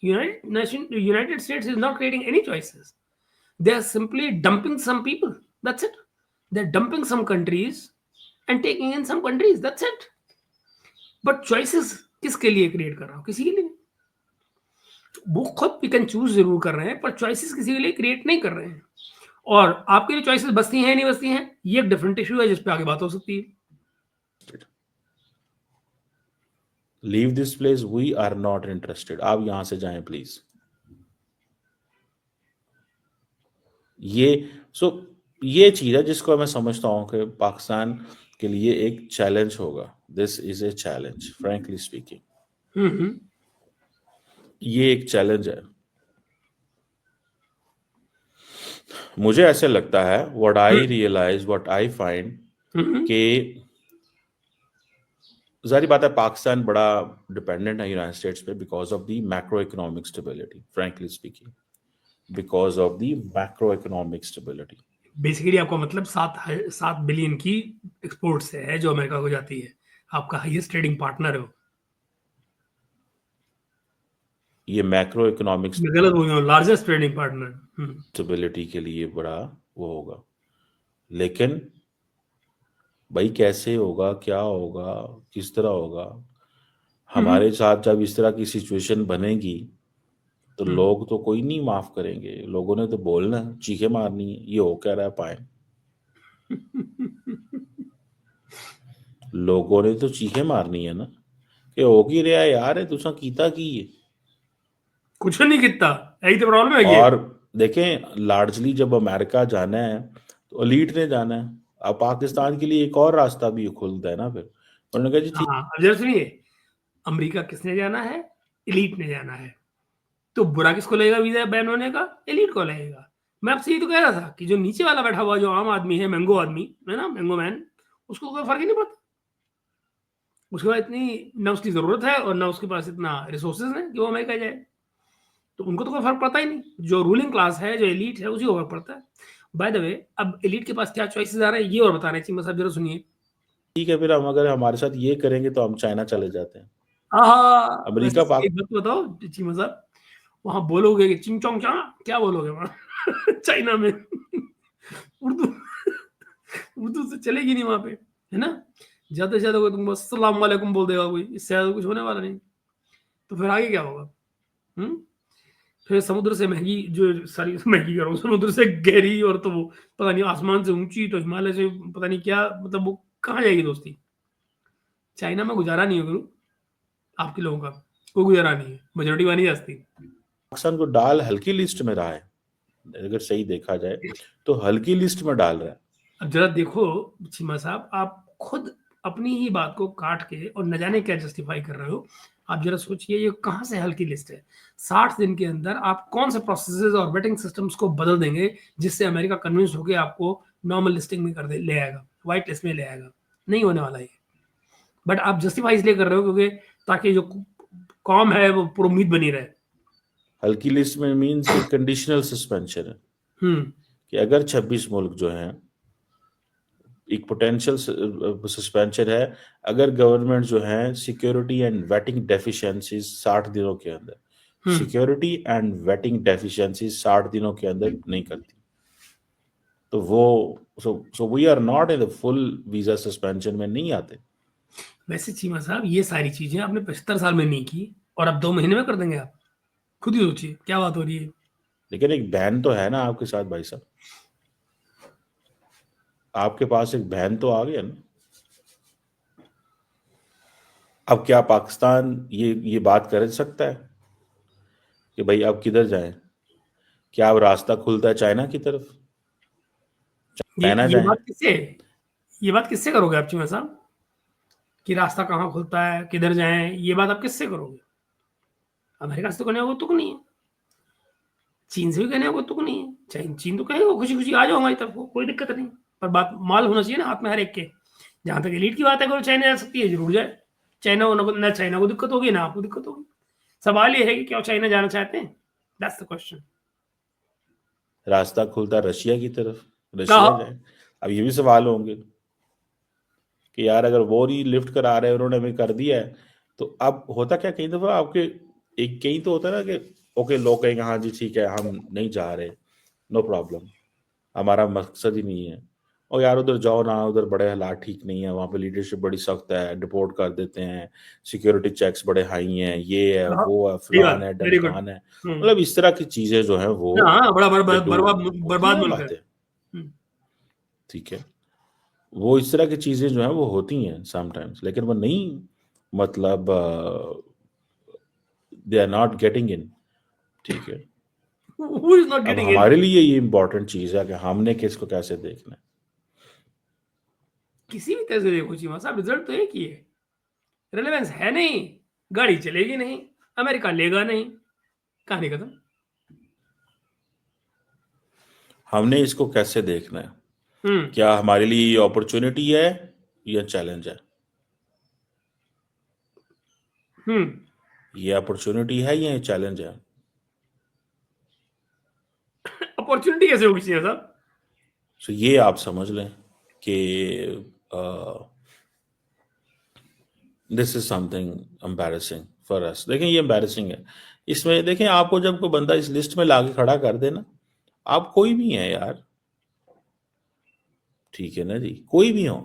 United States is not creating any choices. They are simply dumping some people. That's it. They're dumping some countries and taking in some countries. That's it. But choices किसके लिए create कर रहा हूँ? किसी के लिए नहीं। वो खुद पिक एंड चूज जरूर कर रहे हैं, पर चॉइसेस किसी के लिए क्रिएट नहीं कर रहे हैं। और आपके लिए चॉइसेस बचती हैं नहीं बचती हैं, ये एक डिफरेंट इशू है जिस पे आगे बात हो सकती है। Leave this place, we are not interested. आप यहां से जाएं प्लीज। ये चीज है जिसको मैं समझता हूं कि पाकिस्तान के लिए एक चैलेंज होगा। This is a challenge, frankly speaking. ये एक चैलेंज है। मुझे ऐसे लगता है, what I realise, what I find, कि जारी बात है पाकिस्तान बड़ा डिपेंडेंट है यूनाइटेड स्टेट्स पे because of the macro economic stability, frankly speaking, because of the macro economic stability. Basically आपका मतलब 7 बिलियन की एक्सपोर्ट से है जो अमेरिका को जाती है। आपका हाईएस्ट ट्रेडिंग पार्टनर है वो। ये मैक्रो इकोनॉमिक मैं गलत बोल रहा हूँ, लार्जेस्ट ट्रेडिंग पार्टनर। स्टेबिलिटी के लिए बड़ा वो होगा। लेकिन भाई कैसे होगा, क्या होगा, किस तरह होगा? हमारे साथ जब इस तरह की सिचुएशन बनेगी तो लोग तो कोई नहीं माफ करेंगे। लोगों ने तो बोलना, चीखें मारनी है, ये हो क्या रहा है पाए। लोगों ने तो चीखें मारनी है ना कि हो की रहा है यार, तुसा कीता की है। कुछ नहीं कितना, यही तो प्रॉब्लम है ये। और देखें, लार्जली जब अमेरिका जाना है तो एलीट ने जाना है। अब पाकिस्तान के लिए एक और रास्ता भी खुलता है ना फिर। उन्होंने कहा जी ठीक। हाँ, अब जरा सुनिए, अमेरिका किसने जाना है? एलीट ने जाना है। तो बुरा किसको लगेगा वीजा बैन होने का? एलीट को लगेगा। मैं आपसे ये तो कह रहा था कि जो नीचे वाला बैठा हुआ जो आम आदमी है, मैंगो आदमी है ना, मैंगो मैन, उसको कोई फर्क ही नहीं पड़ता। उसके पास इतनी ना उसकी जरूरत है और ना उसके पास इतना रिसोर्सेज है कि वो अमेरिका जाए। तो उनको तो कोई फर्क पड़ता ही नहीं। जो रूलिंग क्लास है, जो एलीट है, उसी को फर्क पड़ता है। बाय द वे, अब एलीट के पास क्या चॉइसेस आ रहे हैं ये और बता रहे हैं चीमा साहब, जरा सुनिए। ठीक है, फिर हम अगर हमारे साथ ये करेंगे तो हम चाइना चले जाते हैं। वैसे अमेरिका पाक एक बात बताओ चीमा साहब, वहां बोलोगे कि चिंग चोंग चा, क्या बोलोगे वहां चाइना में? उर्दू उर्दू से चलेगी नहीं वहां पे, है ना? ज्यादा से ज्यादा कोई तुम बस सलाम वालेकुम बोल देगा कोई, इससे ज्यादा कुछ होने वाला नहीं। तो फिर आगे क्या होगा? फिर समुद्र से महंगी, जो सारी महंगी कह रहा हूँ, समुद्र से गहरी, और तो वो पता नहीं आसमान से ऊंची, तो हिमालय से पता नहीं क्या, मतलब वो कहाँ जाएगी दोस्ती? चाइना में गुजारा नहीं है गुरु, आपके लोगों का कोई गुजारा नहीं है, मेजोरिटी वाली जाती। पाकिस्तान को डाल हल्की लिस्ट में रहा है, अगर सही देखा जाए तो हल्की लिस्ट में डाल रहा है। अब जरा देखो चीमा साहब, आप खुद अपनी ही बात को काट के और न जाने क्या जस्टिफाई कर रहे हो। आप जरा सोचिए, ये कहाँ से हल्की लिस्ट है? 60 दिन के अंदर आप कौन से प्रोसेसेस और वेटिंग सिस्टम्स को बदल देंगे जिससे अमेरिका कन्विंस होकर आपको नॉर्मल लिस्टिंग में कर दे, ले आएगा, व्हाइट लिस्ट में ले आएगा? नहीं होने वाला ये। बट आप जस्टिफाई इसलिए कर रहे हो क्योंकि ताकि जो कॉम है वो पूरी उम्मीद बनी रहे। हल्की लिस्ट में मीन्स कंडीशनल सस्पेंशन है कि अगर 26 मुल्क जो हैं, एक पोटेंशियल सस्पेंशन है अगर गवर्नमेंट जो है सिक्योरिटी एंड वेटिंग डेफिशिएंसीज 60 दिनों के अंदर सिक्योरिटी एंड वेटिंग डेफिशिएंसी 60 दिनों के अंदर नहीं करती। तो वो so we are not in the full visa suspension में नहीं आते। वैसे चीमा साहब, ये सारी चीजें आपने 75 साल में नहीं की और अब 2 महीने में कर देंगे आप? खुद ही सोचिए क्या बात हो रही है। लेकिन एक बहन तो है ना आपके साथ भाई साहब, आपके पास एक बहन तो आ गया ना। अब क्या पाकिस्तान ये बात कर सकता है कि भाई अब किधर जाएं? क्या अब रास्ता खुलता है चाइना की तरफ, चाइना ये जाएं? बात किससे ये बात किससे करोगे आप चीमा साहब, कि रास्ता कहाँ खुलता है, किधर जाएं? ये बात आप किससे करोगे? अमेरिका से तो करने को तुक नहीं है, चीन से भी कहने को तुक नहीं है। चीन तो कहेगा खुशी खुशी आ जाओ हमारी तरफ को, कोई दिक्कत नहीं। पर बात माल होना चाहिए ना हाथ में हर एक के। जहां तक एलीट की बात है, अगर चाइना जा सकती है जरूर जाए। चाइना ना चाइना को दिक्कत होगी ना आपको दिक्कत होगी। सवाल ये है कि क्या चाइना जाना चाहते हैं? That's the question. रास्ता खुलता रशिया की तरफ, कहा रशिया जाए। अब ये भी सवाल होंगे कि यार अगर वो ही लिफ्ट करा रहे हैं, उन्होंने हमें कर दिया है, तो अब होता क्या, कई दफा आपके एक कहीं तो होता है ना कि ओके लोग कहेंगे हाँ जी ठीक है हम नहीं जा रहे, नो प्रॉब्लम, हमारा मकसद ही नहीं है। और यार उधर जाओ ना, उधर बड़े हालात ठीक नहीं है, वहाँ पे लीडरशिप बड़ी सख्त है, डिपोर्ट कर देते हैं, सिक्योरिटी चेक्स बड़े हाई हैं, ये है वो है सही बात फलान है है, वेरी गुड। डमकान है। मतलब इस तरह की चीजें जो है वो हाँ, बड़ा दे बर्बाद डू बर्बाद होती बर्बाद हैं मुल्क है। बातें, ठीक है। वो इस तरह की चीजें जो है वो होती हैं समटाइम्स, लेकिन वो नहीं, मतलब they are not getting in, ठीक है। Who is not अब getting in? हमारे लिए ये इंपॉर्टेंट चीज है कि हमने किसको कैसे देखना है। किसी भी तरह से देखो चीमा साहब, रिजल्ट तो एक ही है। रेलेवेंस है नहीं, गाड़ी चलेगी नहीं, अमेरिका लेगा नहीं, कहानी खत्म। हमने इसको कैसे देखना है, हम्म क्या हमारे लिए ये अपॉर्चुनिटी है या चैलेंज है? ये अपॉर्चुनिटी है या चैलेंज है? अपॉर्चुनिटी कैसे होगी चीमा साहब? सो ये आप समझ लें कि this is something embarrassing for us. देखें ये एम्बैरेसिंग है। इसमें देखें, आपको जब कोई बंदा इस लिस्ट में लाके खड़ा कर देना, आप कोई भी हैं यार, ठीक है ना जी, कोई भी हो।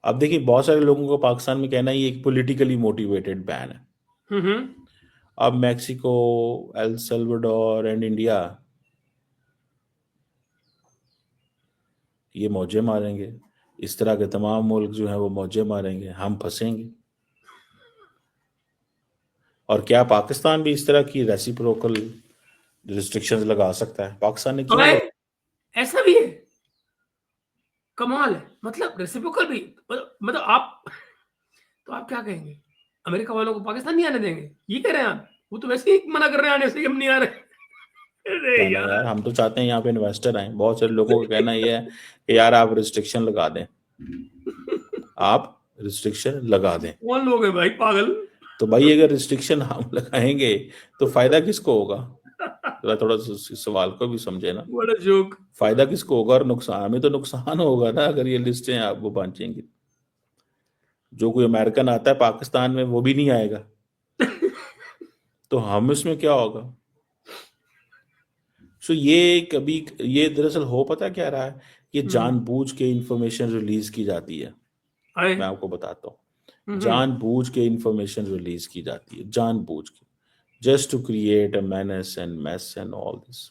अब देखिए बहुत सारे लोगों को पाकिस्तान में कहना ये एक पॉलिटिकली मोटिवेटेड बैन है। हम्म अब Mexico, El Salvador and India ये मौजे मारेंगे, इस तरह के तमाम मुल्क जो हैं वो मौजे मारेंगे, हम फंसेंगे। और क्या पाकिस्तान भी इस तरह की रेसिप्रोकल रिस्ट्रिक्शंस लगा सकता है? पाकिस्तान ने तो क्यों है, लगा? ऐसा भी है। कमाल है, मतलब रेसिप्रोकल भी। मतलब आप क्या कहेंगे? अमेरिका वालों को पाकिस्तान नहीं आने देंगे, ये कह रहे हैं आप? वो तो वैसे ही मना कर रहे हैं आने से कि हम नहीं आ रहे। अरे क्या ना यार, यार, हम तो चाहते हैं यहाँ पे इन्वेस्टर आए। बहुत सारे लोगों का कहना ये है कि यार आप रिस्ट्रिक्शन लगा दें, आप रिस्ट्रिक्शन लगा दें। कौन लोग है भाई पागल? तो भाई अगर रिस्ट्रिक्शन हम लगाएंगे तो फायदा किसको होगा? थोड़ा थोड़ा सवाल को भी समझे ना। बड़ा जोक। फायदा किसको होगा और नुकसान? हमें तो नुकसान होगा ना अगर ये लिस्टें आप वो बांचेंगी। जो कोई अमेरिकन आता है पाकिस्तान में वो भी नहीं आएगा, तो हम इसमें क्या होगा? सो ये कभी ये दरअसल हो पता क्या रहा है, ये जानबूझ के इंफॉर्मेशन रिलीज की जाती है। आए। मैं आपको बताता हूँ, जानबूझ के इंफॉर्मेशन रिलीज की जाती है, जानबूझ के, just to create a menace and mess and all this.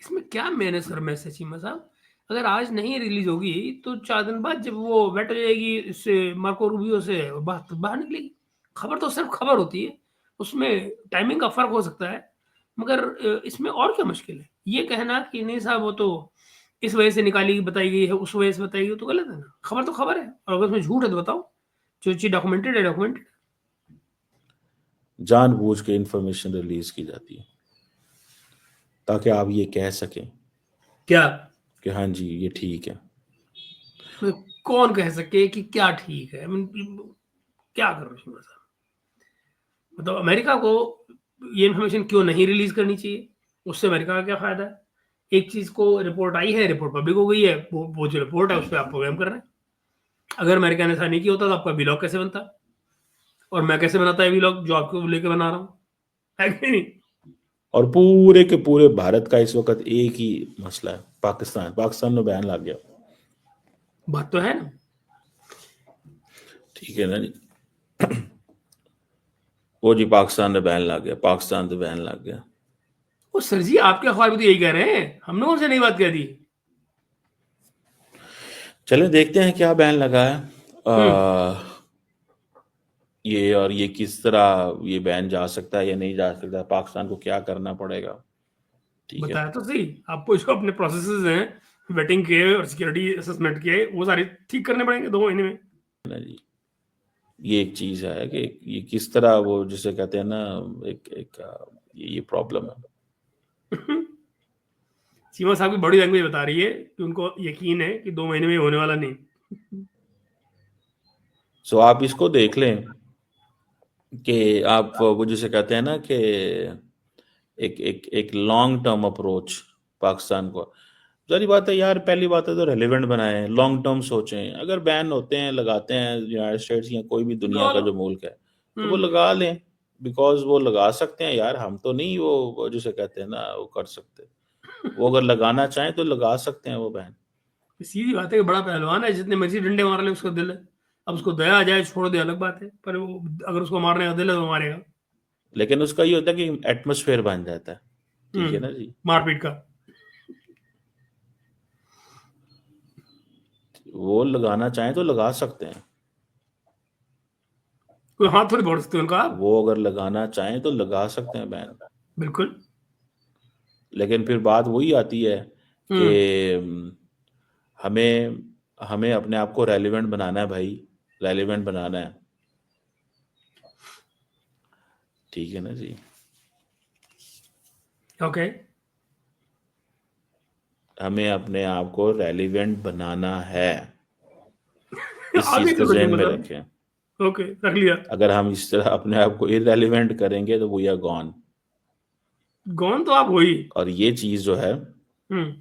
इसमें क्या मैनेज और मैसेज चीमा साहब? अगर आज नहीं रिलीज होगी तो 4 दिन बाद जब वो बैठ जाएगी इससे मार्को रूबियो से, बात बाहर निकलेगी। खबर तो सिर्फ खबर होती है, उसमें टाइमिंग का फर्क हो सकता है। मगर इसमें और क्या मुश्किल है? ये कहना कि नहीं साहब वो तो इस वजह से निकाली बताई गई है, उस वजह से बताई गई, तो गलत है ना। खबर तो खबर है, और अगर उसमें झूठ है तो बताओ। जो चीज डॉक्यूमेंटेड है डॉक्यूमेंटेड। जानबूझ के इंफॉर्मेशन रिलीज की जाती है ताकि आप ये कह सकें क्या? कि हाँ जी ये ठीक है। कौन कह सके कि क्या ठीक है? क्या कर रहे हो साहब? मतलब अमेरिका को ये इन्फॉर्मेशन क्यों नहीं रिलीज करनी चाहिए? उससे अमेरिका का क्या फायदा है? एक चीज को रिपोर्ट आई है, रिपोर्ट पब्लिक हो गई है, वो जो रिपोर्ट है उस पर आप प्रोग्राम कर रहे हैं। अगर अमेरिका ने ऐसा नहीं किया होता तो आपका ब्लॉग कैसे बनता? और मैं कैसे बनाता है व्लॉग जो आपको लेके बना रहा हूँ, है कि नहीं? और पूरे के पूरे भारत का इस वक्त एक ही मसला है, पाकिस्तान में बैन लग गया। बात तो है ना। ठीक है ना जी। वो जी पाकिस्तान में बैन लग गया। वो सर जी आपके अखबार में तो यही कह रहे हैं, हमने उनसे नहीं बात कह दी। चलें देखते हैं क्या बैन लगा है ये, और ये किस तरह ये बैन जा सकता है या नहीं जा सकता, पाकिस्तान को क्या करना पड़ेगा। ठीक है बताया तो सही आपको, जो अपने प्रोसेसेस हैं वेटिंग के और सिक्योरिटी असेसमेंट के, वो सारे ठीक करने पड़ेंगे 2 महीने में ना जी। ये एक चीज है कि ये किस तरह वो जिसे कहते हैं ना ये प्रॉब्लम है। चीमा साहब की बॉडी लैंग्वेज बता रही है कि उनको यकीन है कि 2 महीने में होने वाला नहीं। सो आप इसको देख लें कि आप वो जिसे कहते हैं ना कि एक एक एक लॉन्ग टर्म अप्रोच पाकिस्तान को। सारी बात है यार, पहली बात है तो रेलिवेंट बनाएं, लॉन्ग टर्म सोचें। अगर बैन होते हैं लगाते हैं यूनाइटेड स्टेट्स या कोई भी दुनिया का जो मुल्क है तो वो लगा लें, बिकॉज वो लगा सकते हैं यार, हम तो नहीं वो जिसे कहते हैं ना वो कर सकते। वो अगर लगाना चाहें तो लगा सकते हैं वो बैन। सीधी बात है कि बड़ा पहलवान है, जितने मर्जी डंडे मार ले उसका दिल है। अब उसको दया आ जाए छोड़ दे अलग बात है, पर वो अगर उसको मारने का दिल है तो मारेगा। लेकिन उसका ये होता है कि एटमोसफेयर बन जाता है। ठीक है ना जी। मारपीट का। वो लगाना चाहें तो लगा सकते हैं, कोई हाथ थोड़ी बढ़ सकते उनका। वो अगर लगाना चाहें तो लगा सकते हैं बैन। बिल्कुल। लेकिन फिर बात वही आती है कि हमें हमें अपने आप को रेलिवेंट बनाना है भाई, रेलिवेंट बनाना है। ठीक है ना जी। ओके। हमें अपने आप को रेलिवेंट बनाना है, इस आगे चीज को चलो जी, जहन में मतलब रखें। ओके रख लिया। अगर हम इस तरह अपने आप को इरेलीवेंट करेंगे तो वी आर गॉन। गौन तो आप हो ही। और ये चीज जो है, hmm.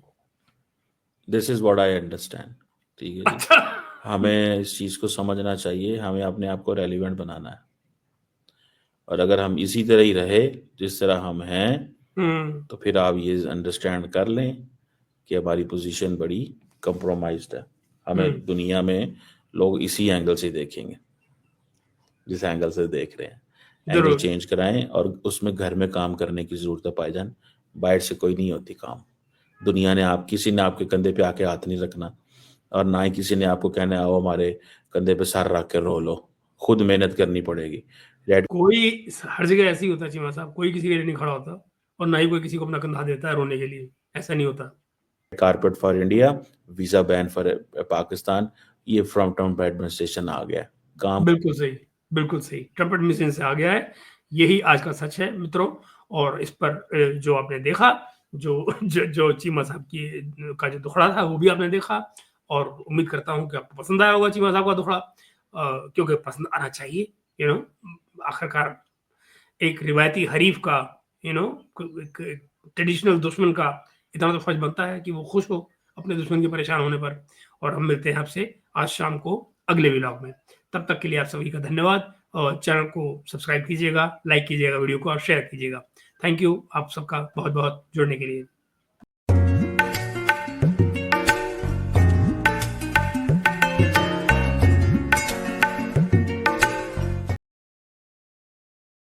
This is what I understand. ठीक है जी। अच्छा। हमें इस चीज को समझना चाहिए, हमें अपने आप को रेलिवेंट बनाना है। और अगर हम इसी तरह ही रहे जिस तरह हम हैं तो फिर आप ये अंडरस्टैंड कर लें कि हमारी पोजीशन बड़ी कंप्रोमाइज्ड है। हमें दुनिया में लोग इसी एंगल से देखेंगे जिस एंगल से देख रहे हैं। एंगल जरूर। चेंज कराएं और उसमें घर में काम करने की जरूरत है भाईजान, बाहर से कोई नहीं होती काम। दुनिया ने किसी ने आपके कंधे पे आके हाथ नहीं रखना, और ना ही किसी ने आपको कहना आओ हमारे कंधे पे सर रख के रो लो, खुद मेहनत करनी पड़ेगी। कोई हर जगह ऐसे ही होता है चीमा साहब, कोई किसी के लिए नहीं खड़ा होता और ना ही कोई किसी को अपना कंधा देता है रोने के लिए, ऐसा नहीं होता। Carpet for India, visa ban for Pakistan, ये फ्रॉम ट्रम्प एडमिनिस्ट्रेशन आ गया काम। बिल्कुल सही, बिल्कुल सही, ट्रम्प एडमिनिस्ट्रेशन से आ गया है। यही आज का सच है मित्रों। और इस पर जो आपने देखा, जो चीमा साहब की का जो दुखड़ा था वो भी आपने देखा, और उम्मीद करता हूँ कि आपको पसंद आया होगा चीमा साहब का दुखड़ा, क्योंकि पसंद आना चाहिए। आखिरकार एक रिवायती हरीफ का, ट्रेडिशनल दुश्मन का इतना तो फर्ज बनता है कि वो खुश हो अपने दुश्मन के परेशान होने पर। और हम मिलते हैं आपसे आज शाम को अगले व्लॉग में। तब तक के लिए आप सभी का धन्यवाद, और चैनल को सब्सक्राइब कीजिएगा, लाइक कीजिएगा वीडियो को और शेयर कीजिएगा। थैंक यू आप सबका बहुत बहुत जुड़ने के लिए।